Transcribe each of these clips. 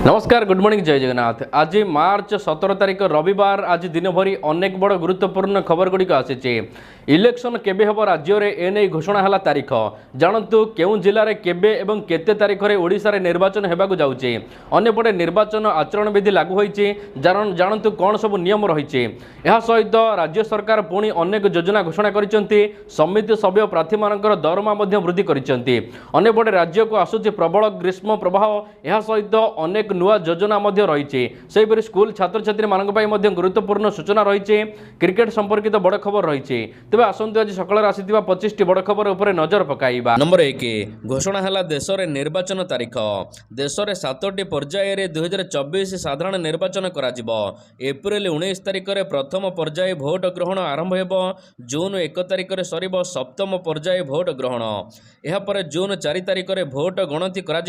नमस्कार good morning जय जगन्नाथ। आज मार्च 17 तारिख रविवार। आज दिन भरी अनेक बड़ गुरुत्वपूर्ण खबर गुड़िक आसी। इलेक्शन केबे हम राज्य में एने घोषणा है तारीख जानतु केउं जिले में केबे एवं केते तारीख में ओडिशा रे निर्वाचन होगा जाऊँचे। अन्यपटे निर्वाचन आचरण विधि लागू होती जानतु कौन सब नियम रही। यह सहित राज्य सरकार पुणी अनेक योजना घोषणा करछन्ती। समिति सभ्य प्रार्थी मानकर दरमा वृद्धि करछन्ती। अन्यपटे राज्य को आसुची प्रबल ग्रीष्म प्रभाव। यह सहित अनेक नुआ योजना रही। सेहीपरि स्कूल छात्र छात्री मानक गुरुत्वपूर्ण सूचना रही। क्रिकेट संपर्कित बड़ खबर रही। तेज आसतु आज सकाल आसी 25 बड़ खबर उपर नजर पकाइबा। नंबर 1 घोषणा है देश में निर्वाचन तारीख। देश में 7टी पर्यायर 2024 साधारण निर्वाचन करा एप्रिल 19 तारिख में प्रथम पर्याय भोट ग्रहण आरंभ हो। जून 1 तारिख में सर सप्तम पर्याय भोट ग्रहण। यापर जून 4 तारिख में भोट गणति करा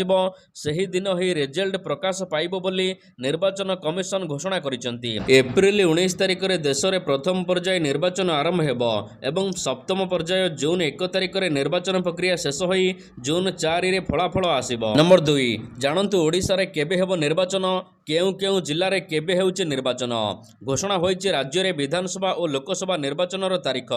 सही दिन ही रिजल्ट प्रकाश पाइबो बोली निर्वाचन कमिशन घोषणा करिसेंती। एप्रिल 19 तारिख में देश में प्रथम पर्याय निर्वाचन आरंभ हो एवं सप्तम पर्याय जून 1 तारिख में निर्वाचन प्रक्रिया शेष हो जून 4 रे फलाफल आसिबो। नंबर 2 जानतु ओडिशा रे केबे हेबो निर्वाचन केउं केउं जिल्ला रे केबे हेउचे निर्वाचन घोषणा होइचे। राज्य रे विधानसभा और लोकसभा निर्वाचन तारीख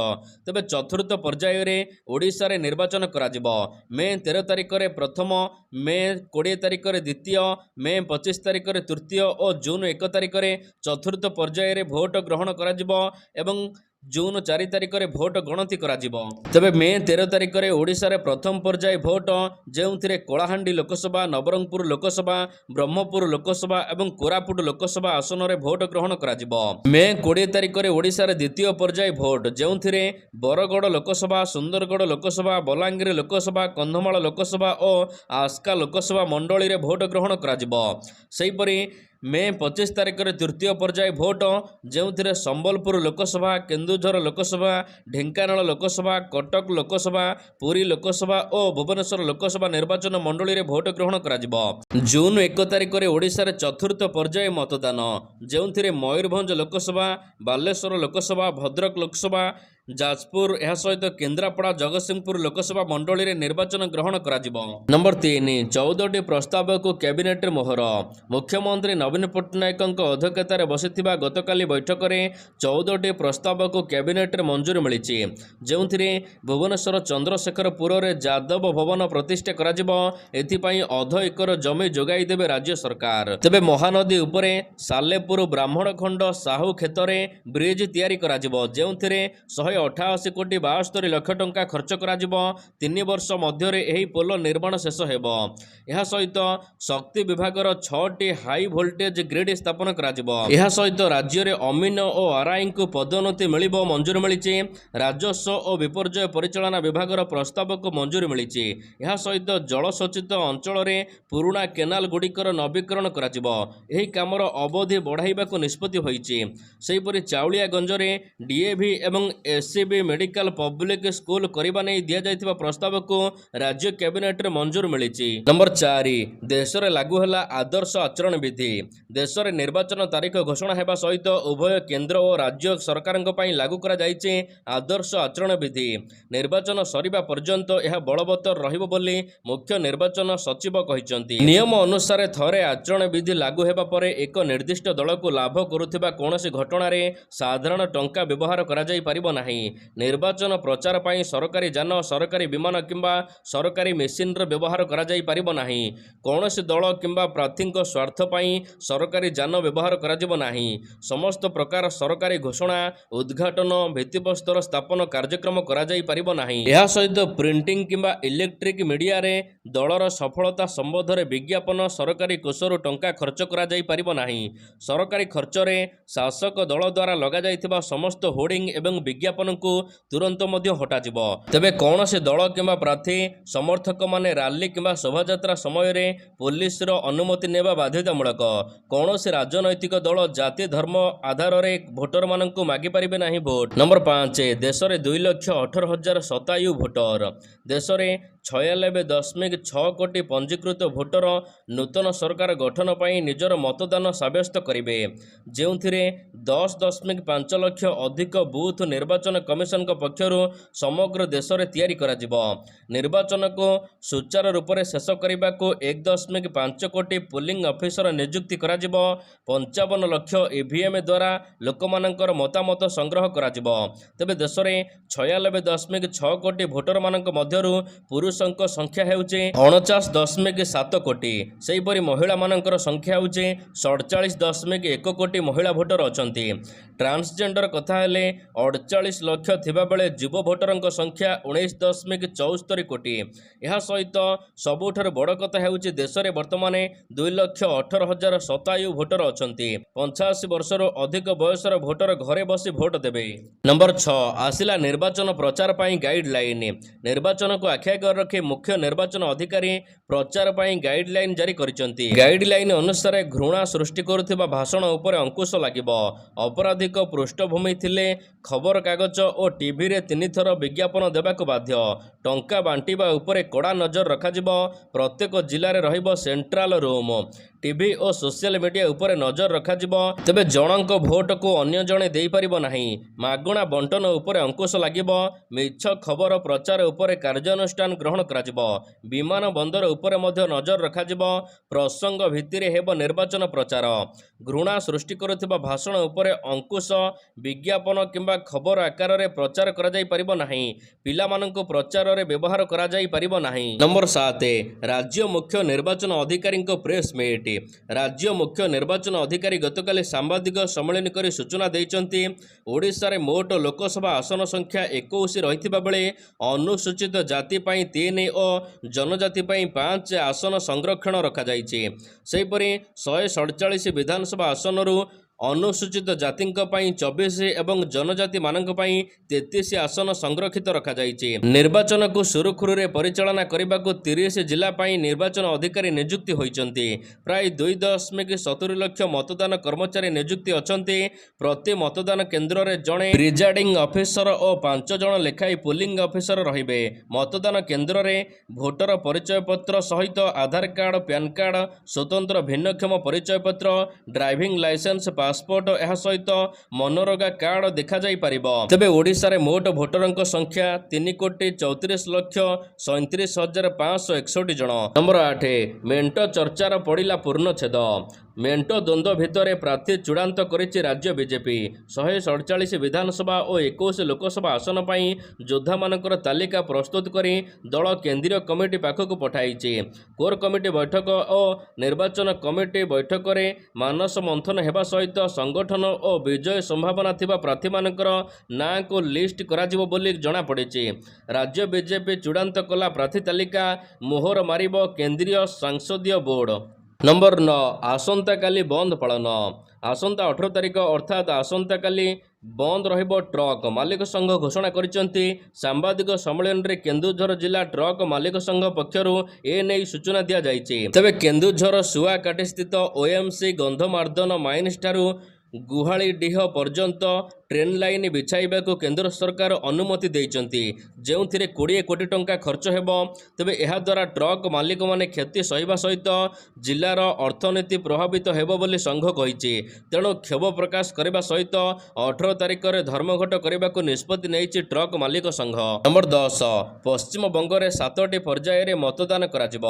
तेबे चतुर्थ पर्याय रे ओडिशा रे निर्वाचन करा जिवो। मे 13 तारिख रे प्रथम, मे 20 तारिख रे द्वितीय, मे 25 तारिख रे तृतीय और जून 1 तारिख रे चतुर्थ पर्याय रे भोट ग्रहण करा जिवो एवं जून 4 तारिख में भोट गणति करा जिवो। तबे मे 13 तारिख में ओडिशा रे प्रथम पर्याय भोट जेउथिरे कोलाहांडी लोकसभा, नवरंगपुर लोकसभा, ब्रह्मपुर लोकसभा एवं कोरापुट लोकसभा आसन रे भोट ग्रहण करा जिवो। मे 20 तारिख में ओडिशा रे द्वितीय पर्याय भोट जेउथिरे बरगड़ लोकसभा, सुंदरगढ़ लोकसभा, बलांगीर लोकसभा, कंधमाल लोकसभा और आस्का लोकसभा मंडली रे भोट ग्रहण करा जिवो। सेहीपरि मे 25 तारिख में तृतीय पर्याय भोट जेउथिरे संबलपुर लोकसभा, केन्दुझर लोकसभा, ढेंकानाल लोकसभा, कटक लोकसभा, पुरी लोकसभा और भुवनेश्वर लोकसभा निर्वाचन मंडली रे भोट ग्रहण करा जिवो। जून 1 तारिख में ओडिशा रे चतुर्थ पर्याय मतदान जेउथिरे मयूरभंज लोकसभा, बालेश्वर लोकसभा, भद्रक लोकसभा, जाजपुर यह सहित केन्द्रापड़ा, जगतसिंहपुर लोकसभा मंडली रे निर्वाचन ग्रहण करा जिवो। नंबर 3 14टी प्रस्ताव को कैबिनेट रे मोहर। मुख्यमंत्री नवीन पट्टनायक अध्यक्षतार बसिथिबा गतकाली बैठक में 14टी प्रस्ताव को कैबिनेट रे मंजूरी मिली जेउथिरे भुवनेश्वर चंद्रशेखरपुर रे जादव भवन प्रतिष्ठा करा जिवो। एथिपाई अध एकर जमी जोगाई देबे राज्य सरकार। तेबे महानदी उपरे सालेपुर ब्राह्मणखंड साहू क्षेत्र में ब्रिज तैयारी करा जिवो जेउथिरे 188 कोटी 72 लाख टंका खर्च करा जिवो। 3 वर्ष मध्य एही पोल निर्माण शेष हेबो। यह सहित शक्ति विभागर 6टी हाई वोल्टेज ग्रिड स्थापन करा जिवो। यह सहित राज्य रे अमीन और आरआई को पदोन्नति मिलिबो मंजूरी मिलिछि। राजस्व और विपर्यय परिचालना विभागर प्रस्ताव को मंजूरी मिलिछि। यह सहित जलसचित अंचल रे पुराना केनाल गुड़िकर नवीकरण करा जिवो। एही कामर अवधि बढ़ाइबा को निष्पत्ति होइछि। सेहीपरि चाउलियागंज रे डीएवी एवं एससीबी मेडिकल पब्लिक स्कूल करने नहीं दि जाइथिबा प्रस्ताव को राज्य कैबिनेट रे मंजूर मिलिछि। नंबर 4 देश रे लागू है आदर्श आचरण विधि। देश रे निर्वाचन तारीख घोषणा हेबा सहित उभय केंद्र और राज्य सरकारक पई लागू करा जाइछि आदर्श आचरण विधि। निर्वाचन सरिबा पर्यंत यह बलवत्तर रहिबो बोली मुख्य निर्वाचन सचिव कहिसंती। नियम अनुसार थरे आचरण विधि लागू हेबा परे एक निर्दिष्ट दल को लाभ करुथिबा कोनोसी घटना रे साधारण टंका व्यवहार करा जाई पारिबो नाही। निर्वाचन प्रचार पाई सरकारी जान, सरकारी विमान किंबा सरकारी मेसिन रो व्यवहार करा जाई पारिबो नाही। कोनोसी दल किंबा प्रार्थी स्वार्थ पाई सरकारी जान व्यवहार करा जिवो नाही। समस्त प्रकार सरकारी घोषणा, उद्घाटन, भित्तिप्रस्तर स्थापन कार्यक्रम करा जाई पारिबो नाही। यह सहित प्रिंटिंग किंबा इलेक्ट्रिक मीडिया रे दलर सफलता संबंध रे विज्ञापन सरकारी कोषरु टंका खर्च करा जाई पारिबो नाही। सरकारी खर्च रे शासक दल द्वारा लगा जाइथिबा समस्त होर्डिंग एवं विज्ञापन को तुरंत मध्य हटा जिवो। तेबे कौन से दल किंबा प्रार्थी समर्थक माने रैली किंबा शोभायात्रा समय रे पुलिस रो अनुमति नेबा बाध्यतामूलक। कौन से राजनैतिक दल जाति धर्म आधार रे भोटर माननकु मागी परिबे नाही भोट। नंबर 5 देश रे 2,18,000 शतायु भोटर। देश रे 96.6 कोटी पंजीकृत भोटर नूतन सरकार गठन पाई निजर मतदान साब्यस्त करिवे जेउथिरे 10.5 लाख अधिक बूथ निर्वाचन ନିର୍ବାଚନ କମିଶନଙ୍କ ପକ୍ଷରୁ ସମଗ୍ର ଦେଶରେ ତିଆରି କରାଯିବ। ନିର୍ବାଚନକୁ ସୁଚାରୁ ରୂପରେ ଶେଷ କରିବାକୁ 1.5 କୋଟି ପୋଲିଂ ଅଫିସର ନିଯୁକ୍ତି କରାଯିବ। 55 ଲକ୍ଷ EVM ଦ୍ୱାରା ଲୋକମାନଙ୍କର ମତାମତ ସଂଗ୍ରହ କରାଯିବ। ତେବେ ଦେଶରେ 96.6 କୋଟି ଭୋଟରମାନଙ୍କ ମଧ୍ୟରୁ ପୁରୁଷଙ୍କ ସଂଖ୍ୟା ହେଉଛି 49.7 କୋଟି। ସେହିପରି ମହିଳାମାନଙ୍କର ସଂଖ୍ୟା ହେଉଛି 47.1 କୋଟି ମହିଳା ଭୋଟର ଅଛନ୍ତି। ଟ୍ରାନ୍ସଜେଣ୍ଡର କଥା ହେଲେ 48 ଲକ୍ଷ ଥିବାବେଳେ ଯୁବ ଭୋଟରଙ୍କ ସଂଖ୍ୟା 19.74 କୋଟି। ଏହା ସହିତ ସବୁଠାରୁ ବଡ଼ କଥା ହେଉଛି ଦେଶରେ ବର୍ତ୍ତମାନ 2,18,000 ଶତାୟୁ ଭୋଟର ଅଛନ୍ତି। 85 ବର୍ଷରୁ ଅଧିକ ବୟସର ଭୋଟର ଘରେ ବସି ଭୋଟ ଦେବେ। ନମ୍ବର 6 ଆସିଲା ନିର୍ବାଚନ ପ୍ରଚାର ପାଇଁ ଗାଇଡଲାଇନ୍। ନିର୍ବାଚନକୁ ଆଖି ଆଗରେ ରଖି ମୁଖ୍ୟ ନିର୍ବାଚନ ଅଧିକାରୀ ପ୍ରଚାର ପାଇଁ ଗାଇଡଲାଇନ୍ ଜାରି କରିଛନ୍ତି। ଗାଇଡଲାଇନ୍ ଅନୁସାରେ ଘୃଣା ସୃଷ୍ଟି କରୁଥିବା ଭାଷଣ ଉପରେ ଅଙ୍କୁଶ ଲାଗିବ। ଅପରାଧିକ ପୃଷ୍ଠଭୂମି ଥିଲେ ଖବରକାଗଜ ଓ ଟିଭିରେ 3 ଥର ବିଜ୍ଞାପନ ଦେବାକୁ ବାଧ୍ୟ। ଟଙ୍କା ବାଣ୍ଟିବା ଉପରେ କଡ଼ା ନଜର ରଖାଯିବ। ପ୍ରତ୍ୟେକ ଜିଲ୍ଲାରେ ରହିବ ସେଣ୍ଟ୍ରାଲ ରୁମ୍। ଟିଭି ଓ ସୋସିଆଲ ମିଡ଼ିଆ ଉପରେ ନଜର ରଖାଯିବ। ତେବେ ଜଣଙ୍କ ଭୋଟକୁ ଅନ୍ୟ ଜଣେ ଦେଇପାରିବ ନାହିଁ। ମାଗଣା ବଣ୍ଟନ ଉପରେ ଅଙ୍କୁଶ ଲାଗିବ। ମିଛ ଖବର ପ୍ରଚାର ଉପରେ କାର୍ଯ୍ୟାନୁଷ୍ଠାନ ଗ୍ରହଣ କରାଯିବ। ବିମାନ ବନ୍ଦର ଉପରେ ମଧ୍ୟ ନଜର ରଖାଯିବ। ପ୍ରସଙ୍ଗ ଭିତ୍ତିରେ ହେବ ନିର୍ବାଚନ ପ୍ରଚାର। ଘୃଣା ସୃଷ୍ଟି କରୁଥିବା ଭାଷଣ ଉପରେ ଅଙ୍କୁଶ। ବିଜ୍ଞାପନ କିମ୍ବା ଖବର ଆକାରରେ ପ୍ରଚାର କରାଯାଇପାରିବ ନାହିଁ। ପିଲାମାନଙ୍କୁ ପ୍ରଚାରରେ ବ୍ୟବହାର କରାଯାଇପାରିବ ନାହିଁ। ନମ୍ବର 7 ରାଜ୍ୟ ମୁଖ୍ୟ ନିର୍ବାଚନ ଅଧିକାରୀଙ୍କ ପ୍ରେସ୍ ମିଟ୍। ରାଜ୍ୟ ମୁଖ୍ୟ ନିର୍ବାଚନ ଅଧିକାରୀ ଗତକାଲି ସାମ୍ବାଦିକ ସମ୍ମିଳନୀ କରି ସୂଚନା ଦେଇଛନ୍ତି, ଓଡ଼ିଶାରେ ମୋଟ ଲୋକସଭା ଆସନ ସଂଖ୍ୟା 21 ରହିଥିବା ବେଳେ ଅନୁସୂଚିତ ଜାତି ପାଇଁ 3 ଓ ଜନଜାତି ପାଇଁ 5 ଆସନ ସଂରକ୍ଷଣ ରଖାଯାଇଛି। ସେହିପରି 147 ବିଧାନସଭା ଆସନରୁ ଅନୁସୂଚିତ ଜାତିଙ୍କ ପାଇଁ 24 ଏବଂ ଜନଜାତିମାନଙ୍କ ପାଇଁ 33 ଆସନ ସଂରକ୍ଷିତ ରଖାଯାଇଛି। ନିର୍ବାଚନକୁ ସୁରୁଖୁରୁରେ ପରିଚାଳନା କରିବାକୁ 30 ଜିଲ୍ଲା ପାଇଁ ନିର୍ବାଚନ ଅଧିକାରୀ ନିଯୁକ୍ତି ହୋଇଛନ୍ତି। ପ୍ରାୟ 2.70 ଲକ୍ଷ ମତଦାନ କର୍ମଚାରୀ ନିଯୁକ୍ତି ଅଛନ୍ତି। ପ୍ରତି ମତଦାନ କେନ୍ଦ୍ରରେ ଜଣେ ପ୍ରିଜାଇଡିଂ ଅଫିସର ଓ 5 ଜଣ ଲେଖାଏଁ ପୋଲିଂ ଅଫିସର ରହିବେ। ମତଦାନ କେନ୍ଦ୍ରରେ ଭୋଟର ପରିଚୟପତ୍ର ସହିତ ଆଧାର କାର୍ଡ଼, ପ୍ୟାନ୍ କାର୍ଡ଼, ସ୍ୱତନ୍ତ୍ର ଭିନ୍ନକ୍ଷମ ପରିଚୟପତ୍ର, ଡ୍ରାଇଭିଂ ଲାଇସେନ୍ସ, ପାସପୋର୍ଟ, ଏହା ସହିତ ମନୋରଗା କାର୍ଡ଼ ଦେଖାଯାଇପାରିବ। ତେବେ ଓଡ଼ିଶାରେ ମୋଟ ଭୋଟରଙ୍କ ସଂଖ୍ୟା 3,34,37,561 ଜଣ। ନମ୍ବର 8 ମେଣ୍ଟ ଚର୍ଚ୍ଚାର ପଡ଼ିଲା ପୂର୍ଣ୍ଣଚ୍ଛେଦ। ମେଣ୍ଟ ଦ୍ୱନ୍ଦ୍ୱ ଭିତରେ ପ୍ରାର୍ଥୀ ଚୂଡ଼ାନ୍ତ କରିଛି ରାଜ୍ୟ ବିଜେପି। 147 ବିଧାନସଭା ଓ 21 ଲୋକସଭା ଆସନ ପାଇଁ ଯୋଦ୍ଧାମାନଙ୍କର ତାଲିକା ପ୍ରସ୍ତୁତ କରି ଦଳ କେନ୍ଦ୍ରୀୟ କମିଟି ପାଖକୁ ପଠାଇଛି। କୋର୍ କମିଟି ବୈଠକ ଓ ନିର୍ବାଚନ କମିଟି ବୈଠକରେ ମାନସ ମନ୍ଥନ ହେବା ସହିତ ସଂଗଠନ ଓ ବିଜୟ ସମ୍ଭାବନା ଥିବା ପ୍ରାର୍ଥୀମାନଙ୍କର ନାଁକୁ ଲିଷ୍ଟ କରାଯିବ ବୋଲି ଜଣାପଡ଼ିଛି। ରାଜ୍ୟ ବିଜେପି ଚୂଡ଼ାନ୍ତ କଲା ପ୍ରାର୍ଥୀ ତାଲିକା। ମୋହର ମାରିବ କେନ୍ଦ୍ରୀୟ ସଂସଦୀୟ ବୋର୍ଡ। ନମ୍ବର 9 ଆସନ୍ତାକାଲି ବନ୍ଦ ପାଳନ। ଆସନ୍ତା 18 ତାରିଖ ଅର୍ଥାତ୍ ଆସନ୍ତାକାଲି ବନ୍ଦ ରହିବ। ଟ୍ରକ୍ ମାଲିକ ସଂଘ ଘୋଷଣା କରିଛନ୍ତି। ସାମ୍ବାଦିକ ସମ୍ମିଳନୀରେ କେନ୍ଦୁଝର ଜିଲ୍ଲା ଟ୍ରକ୍ ମାଲିକ ସଂଘ ପକ୍ଷରୁ ଏନେଇ ସୂଚନା ଦିଆଯାଇଛି। ତେବେ କେନ୍ଦୁଝର ଶୁଆକାଟିସ୍ଥିତ OMC ଗନ୍ଧମାର୍ଦ୍ଦନ ମାଇନ୍ସ ଠାରୁ ଗୁହାଳିଡିହ ପର୍ଯ୍ୟନ୍ତ ଟ୍ରେନ୍ ଲାଇନ୍ ବିଛାଇବାକୁ କେନ୍ଦ୍ର ସରକାର ଅନୁମତି ଦେଇଛନ୍ତି, ଯେଉଁଥିରେ 20 କୋଟି ଟଙ୍କା ଖର୍ଚ୍ଚ ହେବ। ତେବେ ଏହାଦ୍ୱାରା ଟ୍ରକ୍ ମାଲିକମାନେ କ୍ଷତି ସହିବା ସହିତ ଜିଲ୍ଲାର ଅର୍ଥନୀତି ପ୍ରଭାବିତ ହେବ ବୋଲି ସଂଘ କହିଛି। ତେଣୁ କ୍ଷୋଭ ପ୍ରକାଶ କରିବା ସହିତ 18 ତାରିଖରେ ଧର୍ମଘଟ କରିବାକୁ ନିଷ୍ପତ୍ତି ନେଇଛି ଟ୍ରକ୍ ମାଲିକ ସଂଘ। ନମ୍ବର 10 ପଶ୍ଚିମବଙ୍ଗରେ 7ଟି ପର୍ଯ୍ୟାୟରେ ମତଦାନ କରାଯିବ।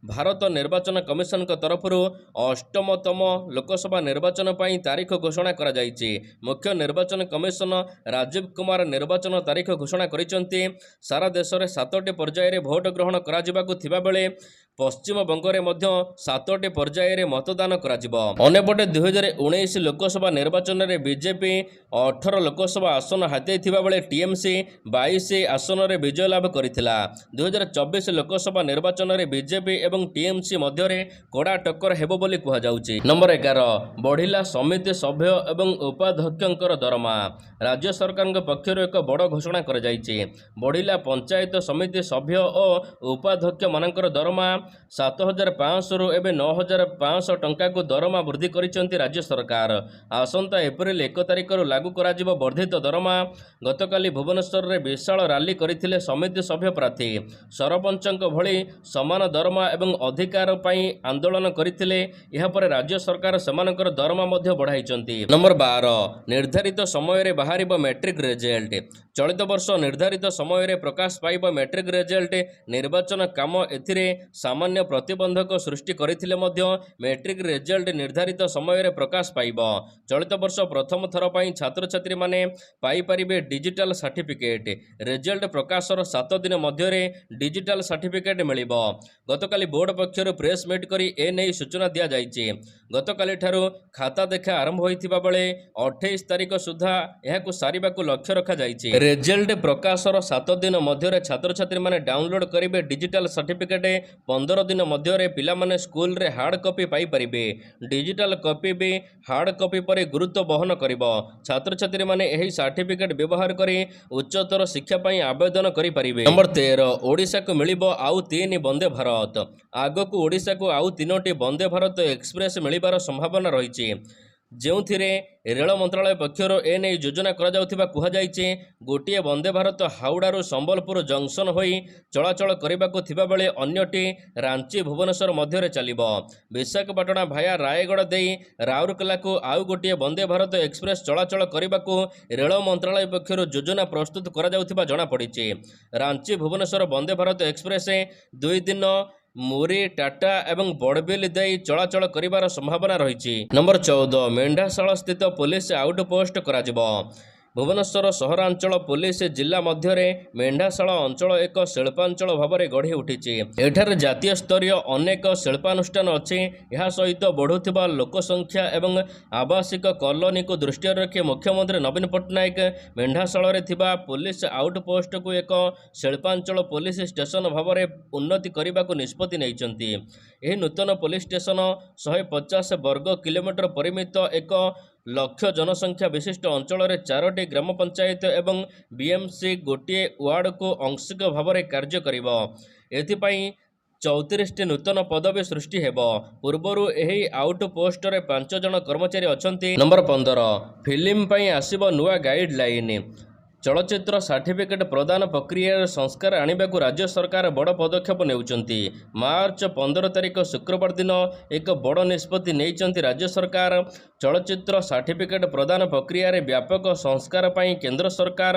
ଭାରତ ନିର୍ବାଚନ କମିଶନଙ୍କ ତରଫରୁ 8ମତମ ଲୋକସଭା ନିର୍ବାଚନ ପାଇଁ ତାରିଖ ଘୋଷଣା କରାଯାଇଛି। ମୁଖ୍ୟ ନିର୍ବାଚନ କମିଶନ ରାଜୀବ କୁମାର ନିର୍ବାଚନ ତାରିଖ ଘୋଷଣା କରିଛନ୍ତି। ସାରା ଦେଶରେ 7ଟି ପର୍ଯ୍ୟାୟରେ ଭୋଟ ଗ୍ରହଣ କରାଯିବାକୁ ଥିବାବେଳେ ପଶ୍ଚିମବଙ୍ଗରେ ମଧ୍ୟ 7ଟି ପର୍ଯ୍ୟାୟରେ ମତଦାନ କରାଯିବ। ଅନ୍ୟପଟେ 2019 ଲୋକସଭା ନିର୍ବାଚନରେ ବିଜେପି 18 ଲୋକସଭା ଆସନ ହାତେଇଥିବା ବେଳେ TMC 22 ଆସନରେ ବିଜୟ ଲାଭ କରିଥିଲା। 2024 ଲୋକସଭା ନିର୍ବାଚନରେ ବିଜେପି ଏବଂ TMC ମଧ୍ୟରେ କଡ଼ା ଟକ୍କର ହେବ ବୋଲି କୁହାଯାଉଛି। ନମ୍ବର 11 ବଢ଼ିଲା ସମିତି ସଭ୍ୟ ଏବଂ ଉପାଧ୍ୟକ୍ଷଙ୍କର ଦରମା। ରାଜ୍ୟ ସରକାରଙ୍କ ପକ୍ଷରୁ ଏକ ବଡ଼ ଘୋଷଣା କରାଯାଇଛି। ବଢ଼ିଲା ପଞ୍ଚାୟତ ସମିତି ସଭ୍ୟ ଓ ଉପାଧ୍ୟକ୍ଷମାନଙ୍କର ଦରମା। 7,500 ଏବେ 9,500 ଟଙ୍କାକୁ ଦରମା ବୃଦ୍ଧି କରିଛନ୍ତି ରାଜ୍ୟ ସରକାର। ଆସନ୍ତା ଏପ୍ରିଲ 1 ତାରିଖରୁ ଲାଗୁ କରାଯିବ ବର୍ଦ୍ଧିତ ଦରମା। ଗତକାଲି ଭୁବନେଶ୍ୱରରେ ବିଶାଳ ରାଲି କରିଥିଲେ ସମିତି ସଭ୍ୟ ପ୍ରାର୍ଥୀ। ସରପଞ୍ଚଙ୍କ ଭଳି ସମାନ ଦରମା ଏବଂ ଅଧିକାର ପାଇଁ ଆନ୍ଦୋଳନ କରିଥିଲେ। ଏହାପରେ ରାଜ୍ୟ ସରକାର ସେମାନଙ୍କର ଦରମା ମଧ୍ୟ ବଢ଼ାଇଛନ୍ତି। ନମ୍ବର 12, ନିର୍ଦ୍ଧାରିତ ସମୟରେ ବାହାରିବ ମ୍ୟାଟ୍ରିକ୍ ରେଜଲ୍ଟ। ଚଳିତ ବର୍ଷ ନିର୍ଦ୍ଧାରିତ ସମୟରେ ପ୍ରକାଶ ପାଇବ ମ୍ୟାଟ୍ରିକ୍ ରେଜଲ୍ଟ। ନିର୍ବାଚନ କାମ ଏଥିରେ ସାମାନ୍ୟ ପ୍ରତିବନ୍ଧକ ସୃଷ୍ଟି କରିଥିଲେ ମଧ୍ୟ ମ୍ୟାଟ୍ରିକ୍ ରେଜଲ୍ଟ ନିର୍ଦ୍ଧାରିତ ସମୟରେ ପ୍ରକାଶ ପାଇବ। ଚଳିତ ବର୍ଷ ପ୍ରଥମ ଥର ପାଇଁ ଛାତ୍ରଛାତ୍ରୀମାନେ ପାଇପାରିବେ ଡିଜିଟାଲ ସାର୍ଟିଫିକେଟ୍। ରେଜଲ୍ଟ ପ୍ରକାଶର 7 ଦିନ ମଧ୍ୟରେ ଡିଜିଟାଲ ସାର୍ଟିଫିକେଟ୍ ମିଳିବ। ଗତକାଲି ବୋର୍ଡ ପକ୍ଷରୁ ପ୍ରେସ୍ ମିଟ୍ କରି ଏନେଇ ସୂଚନା ଦିଆଯାଇଛି। ଗତକାଲିଠାରୁ ଖାତା ଦେଖା ଆରମ୍ଭ ହୋଇଥିବା ବେଳେ 28 ତାରିଖ ସୁଦ୍ଧା ଏହାକୁ ସାରିବାକୁ ଲକ୍ଷ୍ୟ ରଖାଯାଇଛି। ରେଜଲ୍ଟ ପ୍ରକାଶର 7 ଦିନ ମଧ୍ୟରେ ଛାତ୍ରଛାତ୍ରୀମାନେ ଡାଉନଲୋଡ୍ କରିବେ ଡିଜିଟାଲ ସାର୍ଟିଫିକେଟ୍। 15 ଦିନ ମଧ୍ୟରେ ପିଲାମାନେ ସ୍କୁଲରେ ହାର୍ଡ କପି ପାଇପାରିବେ। ଡିଜିଟାଲ କପି ବି ହାର୍ଡ କପି ପରି ଗୁରୁତ୍ୱ ବହନ କରିବ। ଛାତ୍ରଛାତ୍ରୀମାନେ ଏହି ସାର୍ଟିଫିକେଟ୍ ବ୍ୟବହାର କରି ଉଚ୍ଚତର ଶିକ୍ଷା ପାଇଁ ଆବେଦନ କରିପାରିବେ। ନମ୍ବର 13, ଓଡ଼ିଶାକୁ ମିଳିବ ଆଉ 3 ବନ୍ଦେ ଭାରତ। ଆଗକୁ ଓଡ଼ିଶାକୁ ଆଉ 3ଟି ବନ୍ଦେ ଭାରତ ଏକ୍ସପ୍ରେସ୍ ମିଳିବାର ସମ୍ଭାବନା ରହିଛି, ଯେଉଁଥିରେ ରେଳ ମନ୍ତ୍ରାଳୟ ପକ୍ଷରୁ ଏନେଇ ଯୋଜନା କରାଯାଉଥିବା କୁହାଯାଇଛି। ଗୋଟିଏ ବନ୍ଦେ ଭାରତ ହାଉଡ଼ାରୁ ସମ୍ବଲପୁର ଜଙ୍କସନ୍ ହୋଇ ଚଳାଚଳ କରିବାକୁ ଥିବାବେଳେ ଅନ୍ୟଟି ରାଞ୍ଚି ଭୁବନେଶ୍ୱର ମଧ୍ୟରେ ଚାଲିବ। ବିଶାଖାପାଟଣା ଭାୟା ରାୟଗଡ଼ ଦେଇ ରାଉରକେଲାକୁ ଆଉ ଗୋଟିଏ ବନ୍ଦେ ଭାରତ ଏକ୍ସପ୍ରେସ୍ ଚଳାଚଳ କରିବାକୁ ରେଳ ମନ୍ତ୍ରାଳୟ ପକ୍ଷରୁ ଯୋଜନା ପ୍ରସ୍ତୁତ କରାଯାଉଥିବା ଜଣାପଡ଼ିଛି। ରାଞ୍ଚି ଭୁବନେଶ୍ୱର ବନ୍ଦେ ଭାରତ ଏକ୍ସପ୍ରେସ୍ 2 ଦିନ ମୁରି, ଟାଟା ଏବଂ ବଡ଼ବିଲ ଦେଇ ଚଳାଚଳ କରିବାର ସମ୍ଭାବନା ରହିଛି। ନମ୍ବର 14, ମେଣ୍ଢାଶାଳ ସ୍ଥିତ ପୋଲିସ ଆଉଟପୋଷ୍ଟ କରାଯିବ। ଭୁବନେଶ୍ୱର ସହରାଞ୍ଚଳ ପୋଲିସ ଜିଲ୍ଲା ମଧ୍ୟରେ ମେଣ୍ଢାଶାଳ ଅଞ୍ଚଳ ଏକ ଶିଳ୍ପାଞ୍ଚଳ ଭାବରେ ଗଢ଼ି ଉଠିଛି। ଏଠାରେ ଜାତୀୟ ସ୍ତରୀୟ ଅନେକ ଶିଳ୍ପାନୁଷ୍ଠାନ ଅଛି। ଏହା ସହିତ ବଢ଼ୁଥିବା ଲୋକସଂଖ୍ୟା ଏବଂ ଆବାସିକ କଲୋନୀକୁ ଦୃଷ୍ଟିରେ ରଖି ମୁଖ୍ୟମନ୍ତ୍ରୀ ନବୀନ ପଟ୍ଟନାୟକ ମେଣ୍ଢାଶାଳରେ ଥିବା ପୋଲିସ ଆଉଟପୋଷ୍ଟକୁ ଏକ ଶିଳ୍ପାଞ୍ଚଳ ପୋଲିସ ଷ୍ଟେସନ ଭାବରେ ଉନ୍ନତି କରିବାକୁ ନିଷ୍ପତ୍ତି ନେଇଛନ୍ତି। ଏହି ନୂତନ ପୋଲିସ ଷ୍ଟେସନ 150 ବର୍ଗ କିଲୋମିଟର ପରିମିତ ଏକ ଲକ୍ଷ ଜନସଂଖ୍ୟା ବିଶିଷ୍ଟ ଅଞ୍ଚଳରେ 4ଟି ଗ୍ରାମ ପଞ୍ଚାୟତ ଏବଂ ବିଏମ୍ସି ଗୋଟିଏ ୱାର୍ଡକୁ ଆଂଶିକ ଭାବରେ କାର୍ଯ୍ୟ କରିବ। ଏଥିପାଇଁ 34ଟି ନୂତନ ପଦବୀ ସୃଷ୍ଟି ହେବ। ପୂର୍ବରୁ ଏହି ଆଉଟପୋଷ୍ଟରେ 5 ଜଣ କର୍ମଚାରୀ ଅଛନ୍ତି। ନମ୍ବର 15, ଫିଲ୍ମ ପାଇଁ ଆସିବ ନୂଆ ଗାଇଡଲାଇନ୍। ଚଳଚ୍ଚିତ୍ର ସାର୍ଟିଫିକେଟ୍ ପ୍ରଦାନ ପ୍ରକ୍ରିୟାରେ ସଂସ୍କାର ଆଣିବାକୁ ରାଜ୍ୟ ସରକାର ବଡ଼ ପଦକ୍ଷେପ ନେଉଛନ୍ତି। ମାର୍ଚ୍ଚ 15 ତାରିଖ ଶୁକ୍ରବାର ଦିନ ଏକ ବଡ଼ ନିଷ୍ପତ୍ତି ନେଇଛନ୍ତି ରାଜ୍ୟ ସରକାର। ଚଳଚ୍ଚିତ୍ର ସାର୍ଟିଫିକେଟ୍ ପ୍ରଦାନ ପ୍ରକ୍ରିୟାରେ ବ୍ୟାପକ ସଂସ୍କାର ପାଇଁ କେନ୍ଦ୍ର ସରକାର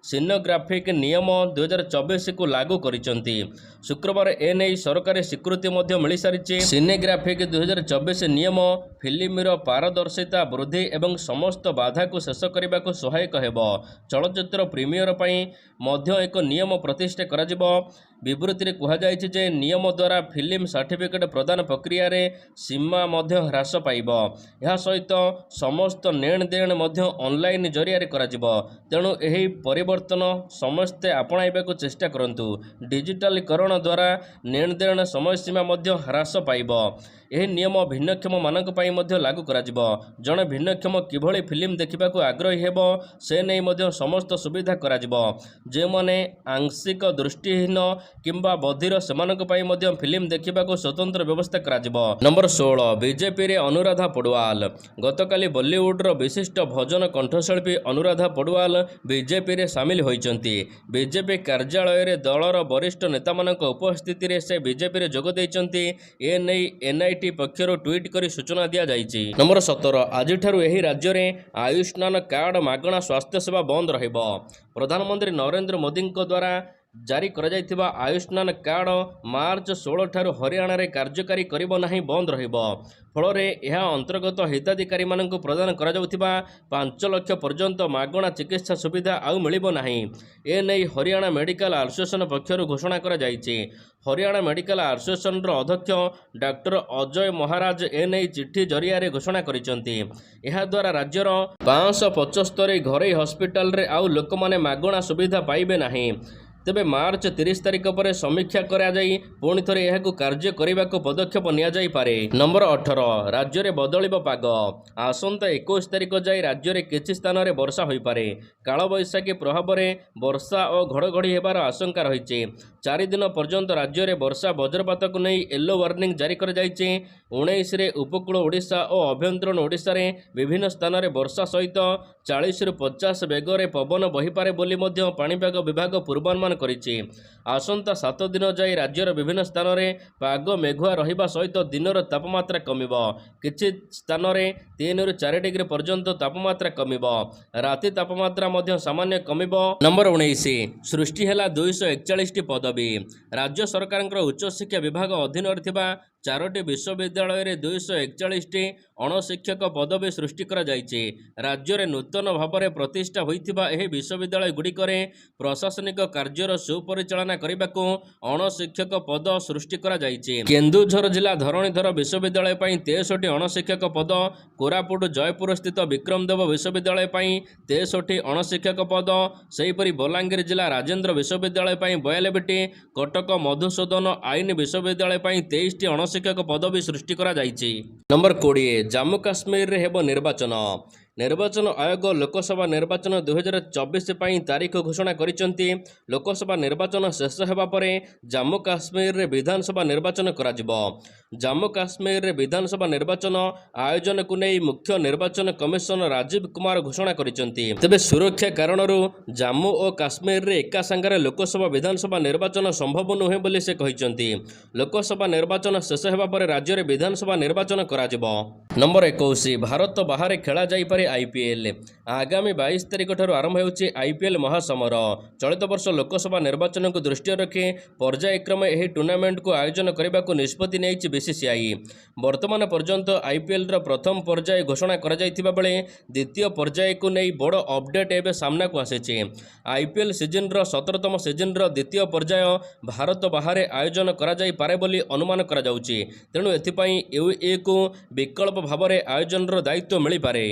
ସିନେଗ୍ରାଫିକ୍ ନିୟମ 2024କୁ ଲାଗୁ କରିଛନ୍ତି। ଶୁକ୍ରବାର ଏନେଇ ସରକାରୀ ସ୍ୱୀକୃତି ମଧ୍ୟ ମିଳିସାରିଛି। ସିନେଗ୍ରାଫିକ୍ 2024 ନିୟମ ଫିଲ୍ମର ପାରଦର୍ଶିତା ବୃଦ୍ଧି ଏବଂ ସମସ୍ତ ବାଧାକୁ ଶେଷ କରିବାକୁ ସହାୟକ ହେବ। ଚଳଚ୍ଚିତ୍ର ପ୍ରିମିୟର ପାଇଁ ମଧ୍ୟ ଏକ ନିୟମ ପ୍ରତିଷ୍ଠା କରାଯିବ। ବିବୃତିରେ କୁହାଯାଇଛି ଯେ ନିୟମ ଦ୍ୱାରା ଫିଲ୍ମ ସାର୍ଟିଫିକେଟ୍ ପ୍ରଦାନ ପ୍ରକ୍ରିୟାରେ ସୀମା ମଧ୍ୟ ହ୍ରାସ ପାଇବ। ଏହା ସହିତ ସମସ୍ତ ନେଣଦେଣ ମଧ୍ୟ ଅନଲାଇନ୍ ଜରିଆରେ କରାଯିବ। ତେଣୁ ଏହି ପରିବର୍ତ୍ତନ ସମସ୍ତେ ଆପଣାଇବାକୁ ଚେଷ୍ଟା କରନ୍ତୁ। ଡିଜିଟାଲୀକରଣ ଦ୍ୱାରା ନେଣଦେଣ ସମୟସୀମା ମଧ୍ୟ ହ୍ରାସ ପାଇବ। ଏହି ନିୟମ ଭିନ୍ନକ୍ଷମମାନଙ୍କ ପାଇଁ ମଧ୍ୟ ଲାଗୁ କରାଯିବ। ଜଣେ ଭିନ୍ନକ୍ଷମ କିଭଳି ଫିଲ୍ମ ଦେଖିବାକୁ ଆଗ୍ରହୀ ହେବ ସେ ନେଇ ମଧ୍ୟ ସମସ୍ତ ସୁବିଧା କରାଯିବ। ଯେଉଁମାନେ ଆଂଶିକ ଦୃଷ୍ଟିହୀନ କିମ୍ବା ବଧିର ସେମାନଙ୍କ ପାଇଁ ମଧ୍ୟ ଫିଲ୍ମ ଦେଖିବାକୁ ସ୍ୱତନ୍ତ୍ର ବ୍ୟବସ୍ଥା କରାଯିବ। ନମ୍ବର 16, ବିଜେପିରେ ଅନୁରାଧା ପଡ଼ୱାଲ। ଗତକାଲି ବଲିଉଡର ବିଶିଷ୍ଟ ଭଜନ କଣ୍ଠଶିଳ୍ପୀ ଅନୁରାଧା ପଡ଼ୱାଲ ବିଜେପିରେ ସାମିଲ ହୋଇଛନ୍ତି। ବିଜେପି କାର୍ଯ୍ୟାଳୟରେ ଦଳର ବରିଷ୍ଠ ନେତାମାନଙ୍କ ଉପସ୍ଥିତିରେ ସେ ବିଜେପିରେ ଯୋଗ ଦେଇଛନ୍ତି। ଏନେଇ ଏନ୍ଆଇଟି ପକ୍ଷରୁ ଟ୍ୱିଟ୍ କରି ସୂଚନା ଦିଆଯାଇଛି। ନମ୍ବର 17, ଆଜିଠାରୁ ଏହି ରାଜ୍ୟରେ ଆୟୁଷ୍ମାନ କାର୍ଡ ମାଗଣା ସ୍ୱାସ୍ଥ୍ୟ ସେବା ବନ୍ଦ ରହିବ। ପ୍ରଧାନମନ୍ତ୍ରୀ ନରେନ୍ଦ୍ର ମୋଦିଙ୍କ ଦ୍ୱାରା ଜାରି କରାଯାଇଥିବା ଆୟୁଷ୍ମାନ କାର୍ଡ ମାର୍ଚ୍ଚ 16 ଠାରୁ ହରିୟାଣାରେ କାର୍ଯ୍ୟକାରୀ କରିବ ନାହିଁ, ବନ୍ଦ ରହିବ। ଫଳରେ ଏହା ଅନ୍ତର୍ଗତ ହିତାଧିକାରୀମାନଙ୍କୁ ପ୍ରଦାନ କରାଯାଉଥିବା 5 ଲକ୍ଷ ପର୍ଯ୍ୟନ୍ତ ମାଗଣା ଚିକିତ୍ସା ସୁବିଧା ଆଉ ମିଳିବ ନାହିଁ। ଏନେଇ ହରିୟାଣା ମେଡିକାଲ ଆସୋସିଏସନ ପକ୍ଷରୁ ଘୋଷଣା କରାଯାଇଛି। ହରିୟାଣା ମେଡିକାଲ ଆସୋସିଏସନର ଅଧ୍ୟକ୍ଷ ଡାକ୍ତର ଅଜୟ ମହାରାଜ ଏନେଇ ଚିଠି ଜରିଆରେ ଘୋଷଣା କରିଛନ୍ତି। ଏହାଦ୍ୱାରା ରାଜ୍ୟର 575 ଘରୋଇ ହସ୍ପିଟାଲରେ ଆଉ ଲୋକମାନେ ମାଗଣା ସୁବିଧା ପାଇବେ ନାହିଁ। ତେବେ ମାର୍ଚ୍ଚ 30 ତାରିଖ ପରେ ସମୀକ୍ଷା କରାଯାଇ ପୁଣି ଥରେ ଏହାକୁ କାର୍ଯ୍ୟ କରିବାକୁ ପଦକ୍ଷେପ ନିଆଯାଇପାରେ। ନମ୍ବର 18 ରାଜ୍ୟରେ ବଦଳିବ ପାଗ। ଆସନ୍ତା 21 ତାରିଖ ଯାଇ ରାଜ୍ୟରେ କିଛି ସ୍ଥାନରେ ବର୍ଷା ହୋଇପାରେ। କାଳବୈଶାଖୀ ପ୍ରଭାବରେ ବର୍ଷା ଓ ଘଡ଼ଘଡ଼ି ହେବାର ଆଶଙ୍କା ରହିଛି। 4 ଦିନ ପର୍ଯ୍ୟନ୍ତ ରାଜ୍ୟରେ ବର୍ଷା ବଜ୍ରପାତକୁ ନେଇ ୟେଲୋ ୱାର୍ଣ୍ଣିଂ ଜାରି କରାଯାଇଛି। 19ରେ ଉପକୂଳ ଓଡ଼ିଶା ଓ ଅଭ୍ୟନ୍ତରୀଣ ଓଡ଼ିଶାରେ ବିଭିନ୍ନ ସ୍ଥାନରେ ବର୍ଷା ସହିତ 40ରୁ 50 ବେଗରେ ପବନ ବହିପାରେ ବୋଲି ମଧ୍ୟ ପାଣିପାଗ ବିଭାଗ ପୂର୍ବାନୁମାନ କରିଛି। ଆସନ୍ତା 7 ଦିନ ଯାଇ ରାଜ୍ୟର ବିଭିନ୍ନ ସ୍ଥାନରେ ପାଗ ମେଘୁଆ ରହିବା ସହିତ ଦିନର ତାପମାତ୍ରା କମିବ। କିଛି ସ୍ଥାନରେ 3ରୁ 4 ଡିଗ୍ରୀ ପର୍ଯ୍ୟନ୍ତ ତାପମାତ୍ରା କମିବ। ରାତି ତାପମାତ୍ରା ମଧ୍ୟ ସାମାନ୍ୟ କମିବ। ନମ୍ବର 19 ସୃଷ୍ଟି ହେଲା 241ଟି ପଦବୀ। ରାଜ୍ୟ ସରକାରଙ୍କର ଉଚ୍ଚଶିକ୍ଷା ବିଭାଗ ଅଧୀନରେ ଥିବା 4ଟି ବିଶ୍ୱବିଦ୍ୟାଳୟରେ 241ଟି ଅଣଶିକ୍ଷକ ପଦବୀ ସୃଷ୍ଟି କରାଯାଇଛି। ରାଜ୍ୟରେ ନୂତନ ଭାବରେ ପ୍ରତିଷ୍ଠା ହୋଇଥିବା ଏହି ବିଶ୍ୱବିଦ୍ୟାଳୟଗୁଡ଼ିକରେ ପ୍ରଶାସନିକ କାର୍ଯ୍ୟର ସୁପରିଚାଳନା କରିବାକୁ ଅଣଶିକ୍ଷକ ପଦ ସୃଷ୍ଟି କରାଯାଇଛି। କେନ୍ଦୁଝର ଜିଲ୍ଲା ଧରଣୀଧର ବିଶ୍ୱବିଦ୍ୟାଳୟ ପାଇଁ 63ଟି ଅଣଶିକ୍ଷକ ପଦ, କୋରାପୁଟ ଜୟପୁର ସ୍ଥିତ ବିକ୍ରମଦେବ ବିଶ୍ୱବିଦ୍ୟାଳୟ ପାଇଁ 63ଟି ଅଣଶିକ୍ଷକ ପଦ, ସେହିପରି ବଲାଙ୍ଗୀର ଜିଲ୍ଲା ରାଜେନ୍ଦ୍ର ବିଶ୍ୱବିଦ୍ୟାଳୟ ପାଇଁ 92ଟି, କଟକ ମଧୁସୂଦନ ଆଇନ ବିଶ୍ୱବିଦ୍ୟାଳୟ ପାଇଁ 23ଟି ଅଣଶିକ୍ଷକ ପଦବୀ ସୃଷ୍ଟି କରାଯାଇଛି। ନମ୍ବର 20 ଜାମ୍ମୁ କାଶ୍ମୀରରେ ହେବ ନିର୍ବାଚନ। ନିର୍ବାଚନ ଆୟୋଗ ଲୋକସଭା ନିର୍ବାଚନ 2024 ପାଇଁ ତାରିଖ ଘୋଷଣା କରିଛନ୍ତି। ଲୋକସଭା ନିର୍ବାଚନ ଶେଷ ହେବା ପରେ ଜାମ୍ମୁ କାଶ୍ମୀରରେ ବିଧାନସଭା ନିର୍ବାଚନ କରାଯିବ। ଜାମ୍ମୁ କାଶ୍ମୀରରେ ବିଧାନସଭା ନିର୍ବାଚନ ଆୟୋଜନକୁ ନେଇ ମୁଖ୍ୟ ନିର୍ବାଚନ କମିଶନ ରାଜୀବ କୁମାର ଘୋଷଣା କରିଛନ୍ତି। ତେବେ ସୁରକ୍ଷା କାରଣରୁ ଜାମ୍ମୁ ଓ କାଶ୍ମୀରରେ ଏକା ସାଙ୍ଗରେ ଲୋକସଭା ବିଧାନସଭା ନିର୍ବାଚନ ସମ୍ଭବ ନୁହେଁ ବୋଲି ସେ କହିଛନ୍ତି। ଲୋକସଭା ନିର୍ବାଚନ ଶେଷ ହେବା ପରେ ରାଜ୍ୟରେ ବିଧାନସଭା ନିର୍ବାଚନ କରାଯିବ। ନମ୍ବର 21 ଭାରତ ବାହାରେ ଖେଳାଯାଇପାରେ IPL। ଆଗାମୀ 22 ତାରିଖ ଠାରୁ ଆରମ୍ଭ ହେଉଛି IPL ମହାସମର। ଚଳିତ ବର୍ଷ ଲୋକସଭା ନିର୍ବାଚନକୁ ଦୃଷ୍ଟିରେ ରଖି ପର୍ଯ୍ୟାୟକ୍ରମେ ଏହି ଟୁର୍ଣ୍ଣାମେଣ୍ଟକୁ ଆୟୋଜନ କରିବାକୁ ନିଷ୍ପତ୍ତି ନେଇଛି BCCI। ବର୍ତ୍ତମାନ ପର୍ଯ୍ୟନ୍ତ IPLର ପ୍ରଥମ ପର୍ଯ୍ୟାୟ ଘୋଷଣା କରାଯାଇଥିବା ବେଳେ ଦ୍ୱିତୀୟ ପର୍ଯ୍ୟାୟକୁ ନେଇ ବଡ଼ ଅପଡେଟ୍ ଏବେ ସାମ୍ନାକୁ ଆସିଛି। IPL ସିଜନର 17ତମ ସିଜନର ଦ୍ୱିତୀୟ ପର୍ଯ୍ୟାୟ ଭାରତ ବାହାରେ ଆୟୋଜନ କରାଯାଇପାରେ ବୋଲି ଅନୁମାନ କରାଯାଉଛି। ତେଣୁ ଏଥିପାଇଁ UAEକୁ ବିକଳ୍ପ ଭାବରେ ଆୟୋଜନର ଦାୟିତ୍ୱ ମିଳିପାରେ।